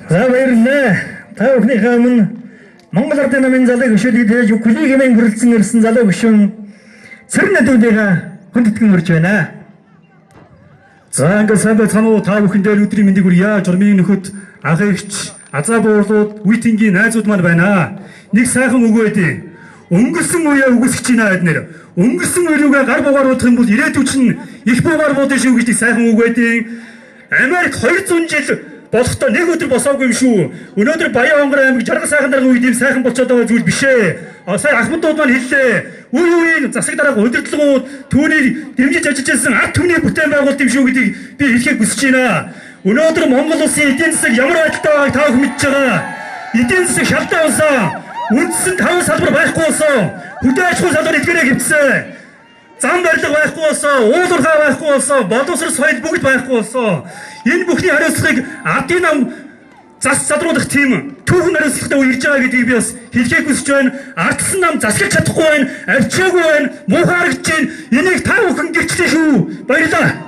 За баярлалаа. Та бүхнийхээ өмнө Монгол Ардын намын залуу гишүүдийг Юкулигэмэн хүрэлцэн ирсэн залуу гишүүн Цэрэн Надуудыгаа хүндэтгэн урьж байна. За ингээд сайн байцгаана уу? Та бүхэндээ өдрийн мэндийг хүргье. Журмын нөхөд, ах эгч, азаа буурлууд, үеийнгийн найзууд маань байна. Нэг сайхан үг байдیں۔ Өнгөрсөн үеэ үгүйсэж байна эднэр. Өнгөрсөн үеүгээ гар бугаар бодох юм бол ирээдүйд чинь их бугаар бодно шүү гэж сайхан үг байдیں۔ Америк 200 жил болохтой нэг өдөр босоогүй юм шүү. Өнөөдөр Баян Хонгор аймаг жаргал сайхан дарга үед ийм сайхан болчиход байгаа зүйл биш ээ. Сая ахмадууд маань хэллээ. Үе үеийн засаг дарга удирдлагууд түүнийг дэмжиж ажиллаж байсан ард түмний бүтээн байгуулалт юм шүү гэдгийг би хэлхийг хүсэж байна. Өнөөдөр Монгол улсын эдийн засаг ямар байдалтай байгааг та бүхэн мэдж байгаа. Эдийн засаг шалтгаан болсон. Үндсэн 5 салбар байхгүй болсон. Хөдөө аж ахуйн салбар эдгээрээ хэвчсэн. Зам барилга байхгүй болсон, уул уурхай байхгүй болсон, боловсрол соёл бүгд байхгүй болсон. Энэ бүхний хариуцлагыг ардын нам залруулах тийм түүхэн хариуцлагатай үе ирж байгаа гэдгийг би бас хэлхийг хүсэж байна. Ардсан нам засгаж чадахгүй байна, арчаагүй байна, муу харагдаж байна. Энийг та бүхэн гэрчлээ шүү. Баярлалаа.